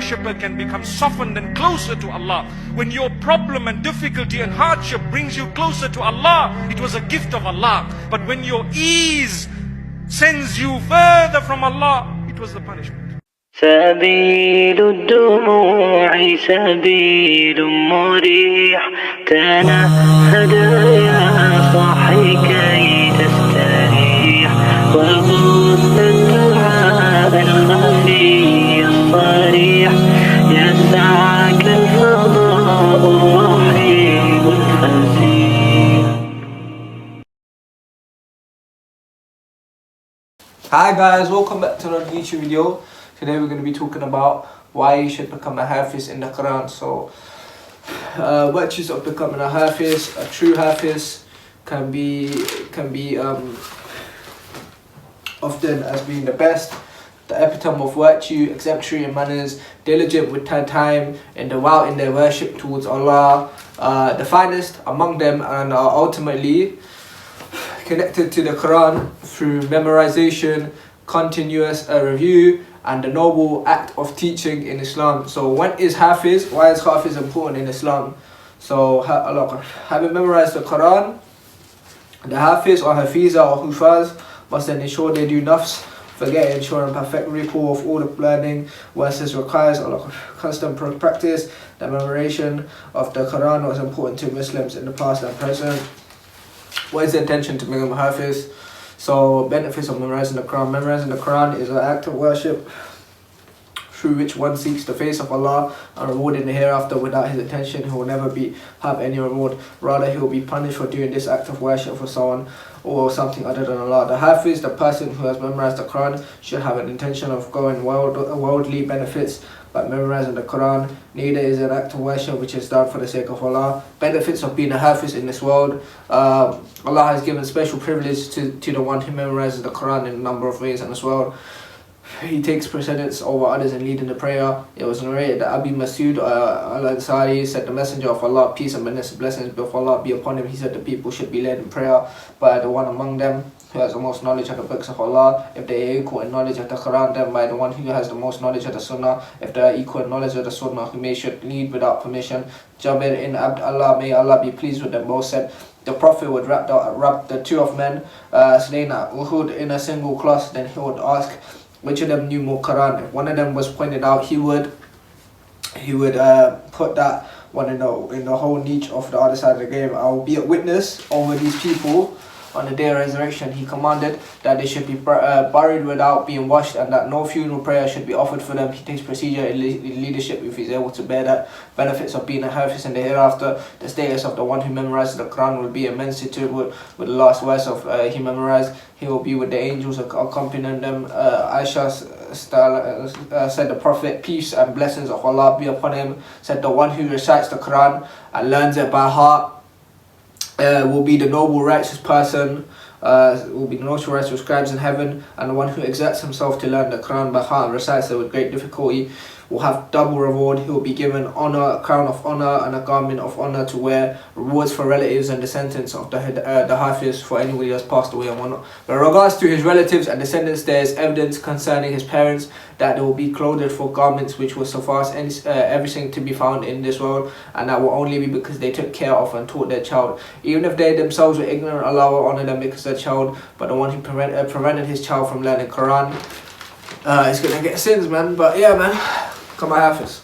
worshipper can become softened and closer to Allah. When your problem and difficulty and hardship brings you closer to Allah, it was a gift of Allah. But when your ease sends you further from Allah, it was the punishment. سبيل الدموع سبيل مريح تنهد يا صاحي كي تستريح وغص الدعاء الخفي الصريح يسعك الفضاء الرحيم الفسيح. Hi guys, welcome back to another YouTube video. Today we're going to be talking about why you should become a Hafiz in the Quran. So, virtues of becoming a Hafiz. A true Hafiz can be often as being the best, the epitome of virtue, exemplary in manners, diligent with time, and devout in their worship towards Allah, the finest among them, and are ultimately connected to the Quran through memorization, continuous review, and the noble act of teaching in Islam. So what is Hafiz? Why is Hafiz important in Islam? So having memorized the Quran, the Hafiz or Hafiza or Hufaz must then ensure they do nafs, forget, ensure and perfect recall of all the learning, versus requires constant practice. The memorization of the Quran was important to Muslims in the past and present. What is the intention to become a Hafiz? So, benefits of memorizing the Quran. Memorizing the Quran is an act of worship through which one seeks the face of Allah and reward in the hereafter. Without his intention, he will never have any reward. Rather, he will be punished for doing this act of worship for someone or something other than Allah. The Hafiz, the person who has memorized the Quran, should have an intention of going worldly benefits by memorizing the Quran. Neither is an act of worship which is done for the sake of Allah. Benefits of being a Hafiz in this world. Allah has given special privilege to the one who memorizes the Quran in a number of ways in this world. He takes precedence over others in leading the prayer. It was narrated that Abi Masud al-Ansari said, the Messenger of Allah, peace and blessings of Allah be upon him, he said the people should be led in prayer by the one among them who has the most knowledge of the books of Allah. If they are equal in knowledge of the Quran, then by the one who has the most knowledge of the Sunnah. If they are equal in knowledge of the Sunnah, who should lead without permission. Jabir in Abd Allah, may Allah be pleased with them both, said, the Prophet would wrap the two of men slain at Uhud in a single cloth. Then he would ask which of them knew more Quran. If one of them was pointed out, he would put that one in the whole niche of the other side of the game. I will be a witness over these people on the day of resurrection. He commanded that they should be buried without being washed, and that no funeral prayer should be offered for them. He takes procedure in leadership if he's able to bear that. Benefits of being a Hafiz in the hereafter. The status of the one who memorizes the Quran will be immense with the last verse of he memorized. He will be with the angels accompanying them. Aisha said, the Prophet, peace and blessings of Allah be upon him, said, the one who recites the Quran and learns it by heart will be the noble righteous person, will be the noble righteous scribes in heaven, and the one who exerts himself to learn the Quran by heart and recites it with great difficulty will have double reward. He will be given honor, a crown of honor, and a garment of honor to wear, rewards for relatives and descendants of the Hafiz for anyone who has passed away and whatnot. But in regards to his relatives and descendants, there is evidence concerning his parents that they will be clothed for garments which will surpass everything to be found in this world, and that will only be because they took care of and taught their child. Even if they themselves were ignorant, Allah will honor them because their child, but the one who prevented his child from learning Quran is going to get sins, man. But yeah, man, come on, Hafiz.